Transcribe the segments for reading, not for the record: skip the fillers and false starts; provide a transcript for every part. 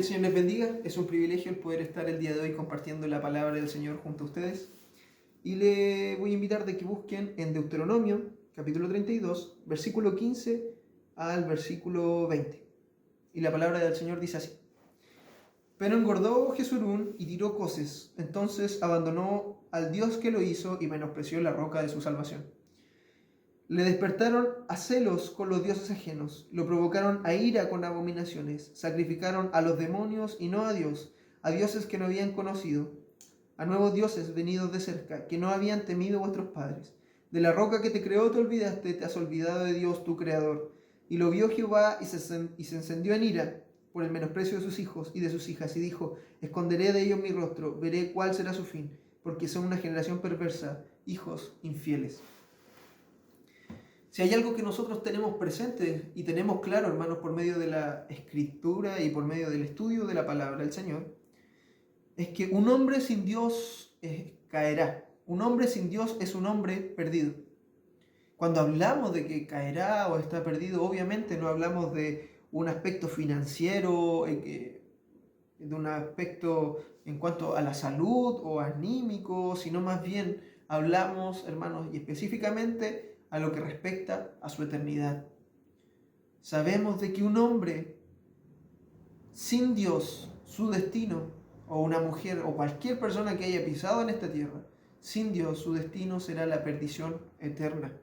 el Señor les bendiga. Es un privilegio el poder estar el día de hoy compartiendo la palabra del Señor junto a ustedes. Y le voy a invitar de que busquen en Deuteronomio, capítulo 32, versículo 15 al versículo 20. Y la palabra del Señor dice así. Pero engordó Jesurún y tiró coces. Entonces abandonó al Dios que lo hizo y menospreció la roca de su salvación. Le despertaron a celos con los dioses ajenos, lo provocaron a ira con abominaciones, sacrificaron a los demonios y no a Dios, a dioses que no habían conocido, a nuevos dioses venidos de cerca, que no habían temido vuestros padres. De la roca que te creó te olvidaste, te has olvidado de Dios tu creador. Y lo vio Jehová y se encendió en ira por el menosprecio de sus hijos y de sus hijas, y dijo, esconderé de ellos mi rostro, veré cuál será su fin, porque son una generación perversa, hijos infieles. Si hay algo que nosotros tenemos presente y tenemos claro, hermanos, por medio de la escritura y por medio del estudio de la palabra del Señor, es que un hombre sin Dios caerá. Un hombre sin Dios es un hombre perdido. Cuando hablamos de que caerá o está perdido, obviamente no hablamos de un aspecto financiero, de un aspecto en cuanto a la salud o anímico, sino más bien hablamos, hermanos, y específicamente a lo que respecta a su eternidad. Sabemos de que un hombre sin Dios, su destino, o una mujer, o cualquier persona que haya pisado en esta tierra, sin Dios, su destino será la perdición eterna.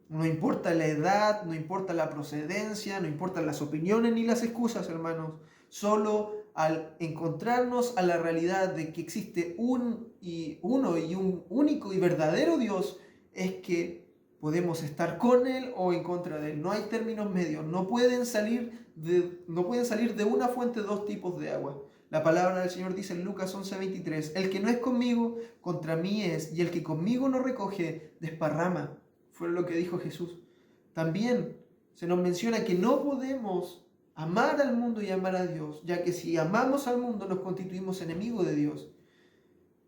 No importa la edad, no importa la procedencia, no importan las opiniones ni las excusas, hermanos. Solo al encontrarnos a la realidad de que existe uno y un único y verdadero Dios, es que podemos estar con Él o en contra de Él. No hay términos medios. No pueden salir de una fuente dos tipos de agua. La palabra del Señor dice en Lucas 11:23, el que no es conmigo, contra mí es, y el que conmigo no recoge, desparrama. Fue lo que dijo Jesús. También se nos menciona que no podemos amar al mundo y amar a Dios, ya que si amamos al mundo nos constituimos enemigos de Dios.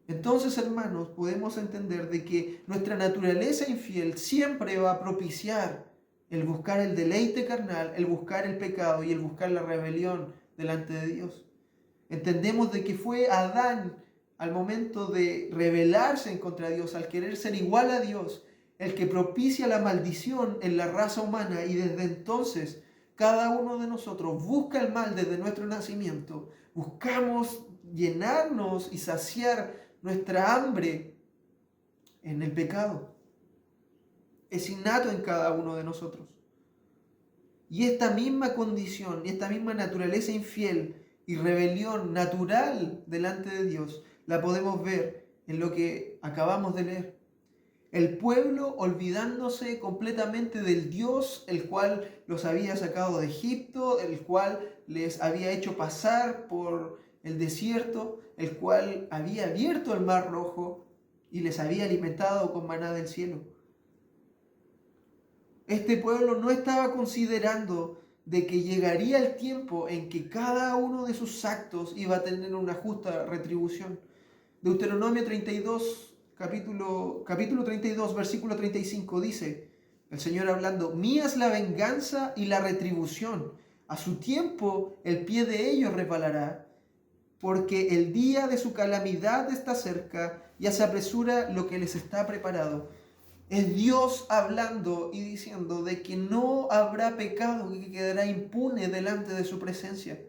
Entonces, hermanos, podemos entender de que nuestra naturaleza infiel siempre va a propiciar el buscar el deleite carnal, el buscar el pecado y el buscar la rebelión delante de Dios. Entendemos de que fue Adán, al momento de rebelarse en contra de Dios, al querer ser igual a Dios, el que propicia la maldición en la raza humana, y desde entonces cada uno de nosotros busca el mal desde nuestro nacimiento. Buscamos llenarnos y saciar nuestra hambre en el pecado. Es innato en cada uno de nosotros. Y esta misma condición, y esta misma naturaleza infiel y rebelión natural delante de Dios, la podemos ver en lo que acabamos de leer. El pueblo olvidándose completamente del Dios, el cual los había sacado de Egipto, el cual les había hecho pasar por el desierto, el cual había abierto el mar rojo y les había alimentado con maná del cielo. Este pueblo no estaba considerando de que llegaría el tiempo en que cada uno de sus actos iba a tener una justa retribución. Deuteronomio 32, capítulo 32, versículo 35 dice, el Señor hablando, mía es la venganza y la retribución, a su tiempo el pie de ellos resbalará, porque el día de su calamidad está cerca, ya se apresura lo que les está preparado. Es Dios hablando y diciendo de que no habrá pecado que quedará impune delante de su presencia.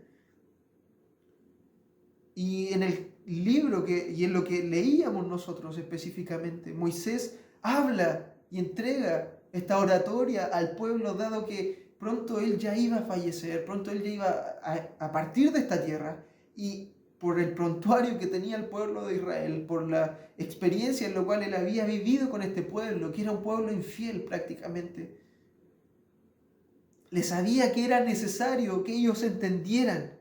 Y en el libro y en lo que leíamos nosotros específicamente, Moisés habla y entrega esta oratoria al pueblo, dado que pronto él ya iba a fallecer, pronto él ya iba a partir de esta tierra, y por el prontuario que tenía el pueblo de Israel, por la experiencia en la cual él había vivido con este pueblo, que era un pueblo infiel prácticamente, les sabía que era necesario que ellos entendieran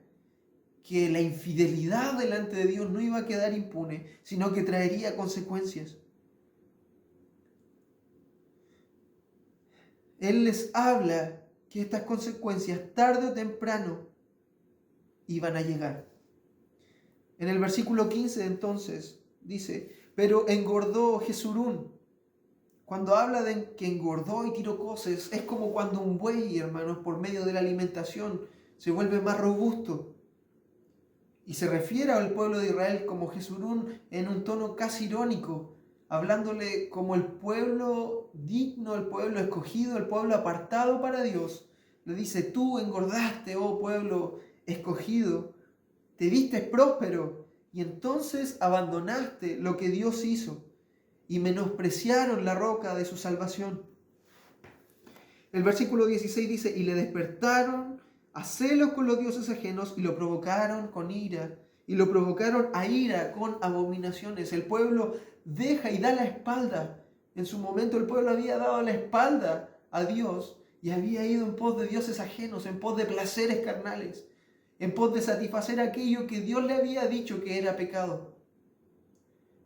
que la infidelidad delante de Dios no iba a quedar impune, sino que traería consecuencias. Él les habla que estas consecuencias tarde o temprano iban a llegar. En el versículo 15 entonces dice, pero engordó Jesurún. Cuando habla de que engordó y tiró coces, es como cuando un buey, hermanos, por medio de la alimentación se vuelve más robusto. Y se refiere al pueblo de Israel como Jeshurún en un tono casi irónico, hablándole como el pueblo digno, el pueblo escogido, el pueblo apartado para Dios. Le dice: tú engordaste, oh pueblo escogido, te viste próspero y entonces abandonaste lo que Dios hizo y menospreciaron la roca de su salvación. El versículo 16 dice: y le despertaron a celos con los dioses ajenos y lo provocaron con ira. Y lo provocaron a ira con abominaciones. El pueblo deja y da la espalda. En su momento el pueblo había dado la espalda a Dios y había ido en pos de dioses ajenos, en pos de placeres carnales, en pos de satisfacer aquello que Dios le había dicho que era pecado.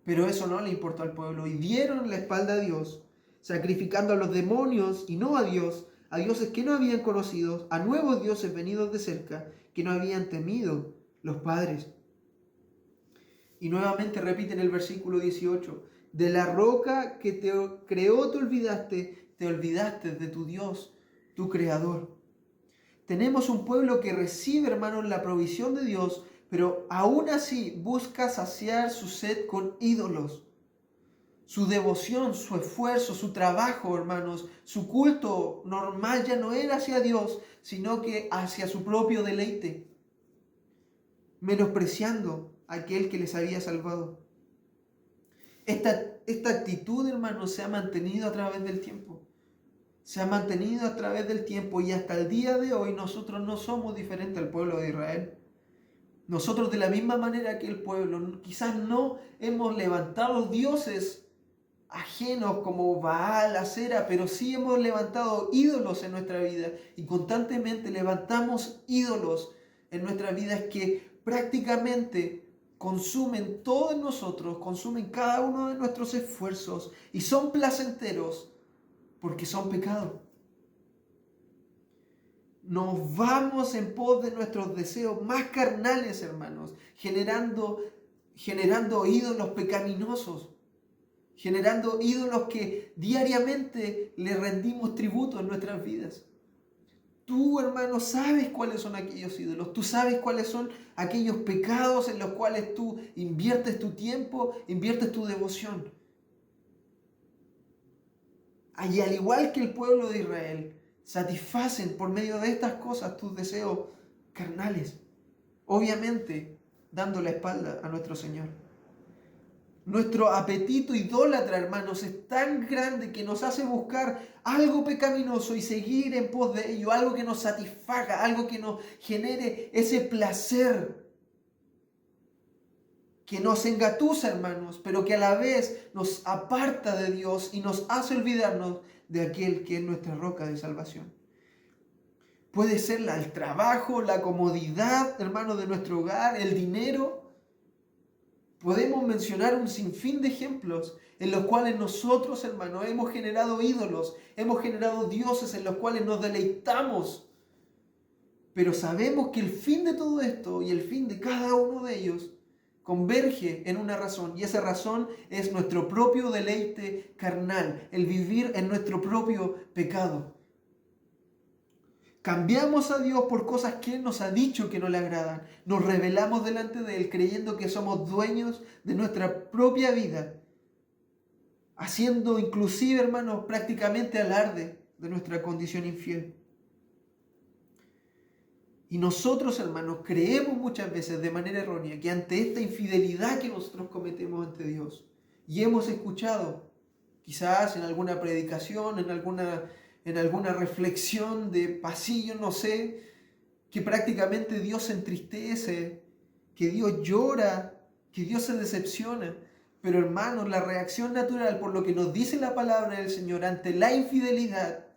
Pero eso no le importó al pueblo y dieron la espalda a Dios, sacrificando a los demonios y no a dioses que no habían conocido, a nuevos dioses venidos de cerca, que no habían temido los padres. Y nuevamente repite en el versículo 18: de la roca que te creó te olvidaste de tu Dios, tu Creador. Tenemos un pueblo que recibe, hermanos, la provisión de Dios, pero aún así busca saciar su sed con ídolos. Su devoción, su esfuerzo, su trabajo, hermanos, su culto normal ya no era hacia Dios, sino que hacia su propio deleite, menospreciando a aquel que les había salvado. Esta actitud, hermanos, se ha mantenido a través del tiempo. Se ha mantenido a través del tiempo y hasta el día de hoy nosotros no somos diferentes al pueblo de Israel. Nosotros, de la misma manera que el pueblo, quizás no hemos levantado dioses ajenos como Baal, Acera, pero sí hemos levantado ídolos en nuestra vida y constantemente levantamos ídolos en nuestras vidas que prácticamente consumen todo en nosotros, consumen cada uno de nuestros esfuerzos y son placenteros porque son pecado. Nos vamos en pos de nuestros deseos más carnales, hermanos, generando ídolos pecaminosos, generando ídolos que diariamente le rendimos tributo en nuestras vidas. Tú, hermano, sabes cuáles son aquellos ídolos, tú sabes cuáles son aquellos pecados en los cuales tú inviertes tu tiempo, inviertes tu devoción. Y al igual que el pueblo de Israel, satisfacen por medio de estas cosas tus deseos carnales, obviamente dando la espalda a nuestro Señor. Nuestro apetito idólatra, hermanos, es tan grande que nos hace buscar algo pecaminoso y seguir en pos de ello, algo que nos satisfaga, algo que nos genere ese placer, que nos engatusa, hermanos, pero que a la vez nos aparta de Dios y nos hace olvidarnos de aquel que es nuestra roca de salvación. Puede ser el trabajo, la comodidad, hermanos, de nuestro hogar, el dinero. Podemos mencionar un sinfín de ejemplos en los cuales nosotros, hermanos, hemos generado ídolos, hemos generado dioses en los cuales nos deleitamos. Pero sabemos que el fin de todo esto y el fin de cada uno de ellos converge en una razón, y esa razón es nuestro propio deleite carnal, el vivir en nuestro propio pecado. Cambiamos a Dios por cosas que Él nos ha dicho que no le agradan. Nos rebelamos delante de Él creyendo que somos dueños de nuestra propia vida, haciendo inclusive, hermanos, prácticamente alarde de nuestra condición infiel. Y nosotros, hermanos, creemos muchas veces de manera errónea que ante esta infidelidad que nosotros cometemos ante Dios, y hemos escuchado, quizás en alguna predicación, en alguna reflexión de pasillo, no sé, que prácticamente Dios se entristece, que Dios llora, que Dios se decepciona. Pero, hermanos, la reacción natural por lo que nos dice la palabra del Señor ante la infidelidad,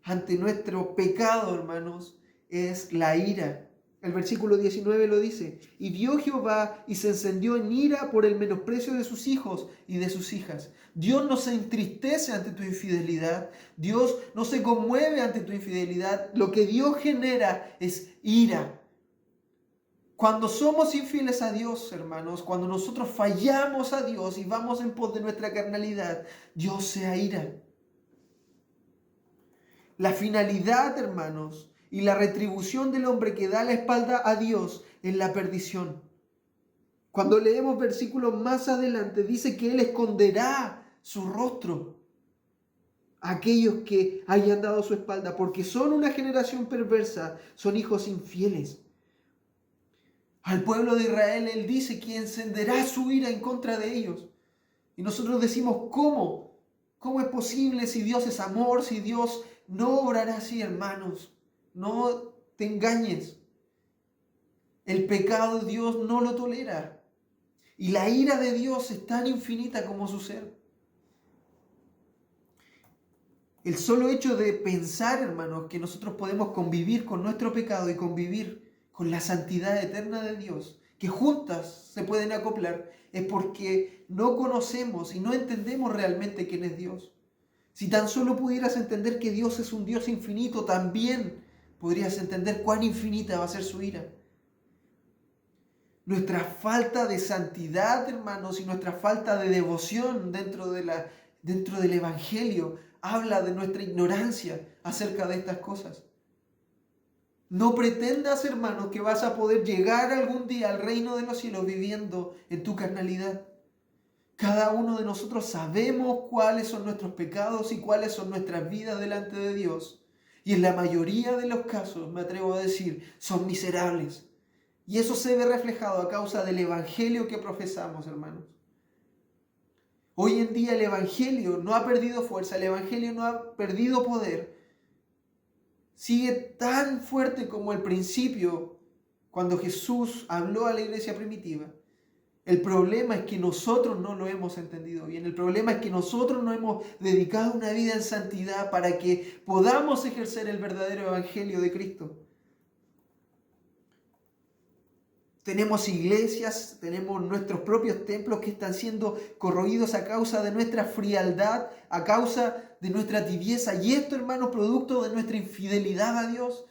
ante nuestro pecado, hermanos, es la ira. El versículo 19 lo dice: y vio Jehová y se encendió en ira por el menosprecio de sus hijos y de sus hijas. Dios no se entristece ante tu infidelidad. Dios no se conmueve ante tu infidelidad. Lo que Dios genera es ira. Cuando somos infieles a Dios, hermanos, cuando nosotros fallamos a Dios y vamos en pos de nuestra carnalidad, Dios se aira. La finalidad, hermanos, y la retribución del hombre que da la espalda a Dios es la perdición. Cuando leemos versículos más adelante, dice que Él esconderá su rostro a aquellos que hayan dado su espalda, porque son una generación perversa, son hijos infieles. Al pueblo de Israel Él dice que encenderá su ira en contra de ellos. Y nosotros decimos, ¿cómo? ¿Cómo es posible si Dios es amor, si Dios no obrará así, hermanos? No te engañes. El pecado Dios no lo tolera. Y la ira de Dios es tan infinita como su ser. El solo hecho de pensar, hermanos, que nosotros podemos convivir con nuestro pecado y convivir con la santidad eterna de Dios, que juntas se pueden acoplar, es porque no conocemos y no entendemos realmente quién es Dios. Si tan solo pudieras entender que Dios es un Dios infinito, también podrías entender cuán infinita va a ser su ira. Nuestra falta de santidad, hermanos, y nuestra falta de devoción dentro del Evangelio habla de nuestra ignorancia acerca de estas cosas. No pretendas, hermano, que vas a poder llegar algún día al reino de los cielos viviendo en tu carnalidad. Cada uno de nosotros sabemos cuáles son nuestros pecados y cuáles son nuestras vidas delante de Dios. Y en la mayoría de los casos, me atrevo a decir, son miserables. Y eso se ve reflejado a causa del evangelio que profesamos, hermanos. Hoy en día el evangelio no ha perdido fuerza, el evangelio no ha perdido poder. Sigue tan fuerte como el principio, cuando Jesús habló a la iglesia primitiva. El problema es que nosotros no lo hemos entendido bien. El problema es que nosotros no hemos dedicado una vida en santidad para que podamos ejercer el verdadero evangelio de Cristo. Tenemos iglesias, tenemos nuestros propios templos que están siendo corroídos a causa de nuestra frialdad, a causa de nuestra tibieza. Y esto, hermanos, producto de nuestra infidelidad a Dios.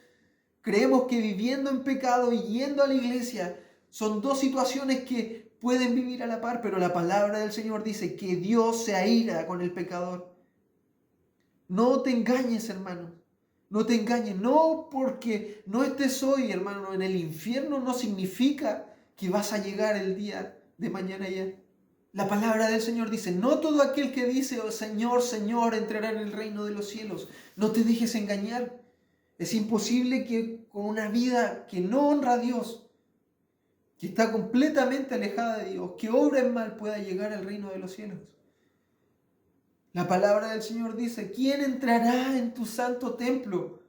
Creemos que viviendo en pecado y yendo a la iglesia son dos situaciones que pueden vivir a la par, pero la palabra del Señor dice que Dios se aira con el pecador. No te engañes, hermano. No te engañes, no porque no estés hoy, hermano, en el infierno no significa que vas a llegar el día de mañana ya. La palabra del Señor dice, no todo aquel que dice, oh Señor, Señor, entrará en el reino de los cielos. No te dejes engañar. Es imposible que con una vida que no honra a Dios, que está completamente alejada de Dios, que obra en mal, pueda llegar al reino de los cielos. La palabra del Señor dice, ¿quién entrará en tu santo templo?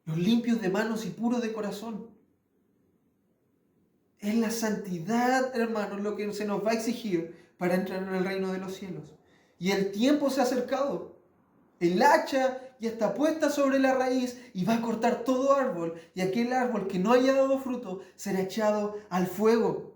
Los limpios de manos y puros de corazón. Es la santidad, hermanos, lo que se nos va a exigir para entrar en el reino de los cielos. Y el tiempo se ha acercado. El hacha ya está puesta sobre la raíz y va a cortar todo árbol. Y aquel árbol que no haya dado fruto será echado al fuego.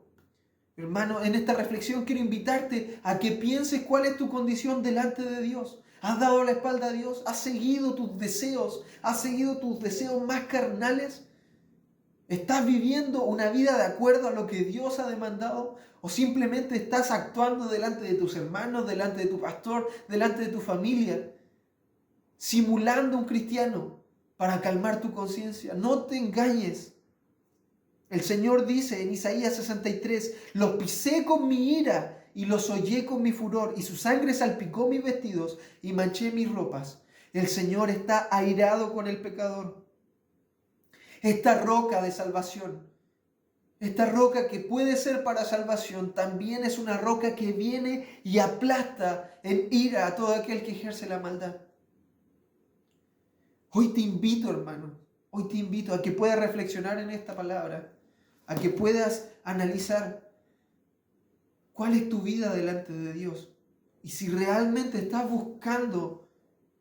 Hermano, en esta reflexión quiero invitarte a que pienses cuál es tu condición delante de Dios. ¿Has dado la espalda a Dios? ¿Has seguido tus deseos? ¿Has seguido tus deseos más carnales? ¿Estás viviendo una vida de acuerdo a lo que Dios ha demandado? ¿O simplemente estás actuando delante de tus hermanos, delante de tu pastor, delante de tu familia, simulando un cristiano para calmar tu conciencia? No te engañes. El Señor dice en Isaías 63, los pisé con mi ira y los hollé con mi furor, y su sangre salpicó mis vestidos y manché mis ropas. El Señor está airado con el pecador. Esta roca de salvación, esta roca que puede ser para salvación, también es una roca que viene y aplasta en ira a todo aquel que ejerce la maldad. Hoy te invito, hermano, hoy te invito a que puedas reflexionar en esta palabra, a que puedas analizar cuál es tu vida delante de Dios y si realmente estás buscando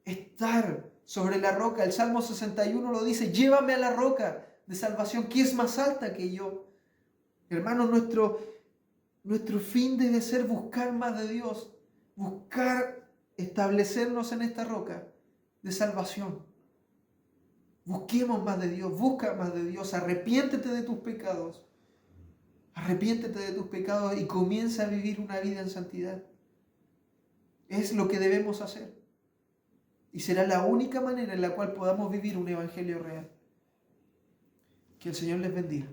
estar sobre la roca. El Salmo 61 lo dice, llévame a la roca de salvación que es más alta que yo. Hermanos, nuestro fin debe ser buscar más de Dios, buscar establecernos en esta roca de salvación. Busquemos más de Dios, busca más de Dios, arrepiéntete de tus pecados. Arrepiéntete de tus pecados y comienza a vivir una vida en santidad. Es lo que debemos hacer. Y será la única manera en la cual podamos vivir un evangelio real. Que el Señor les bendiga.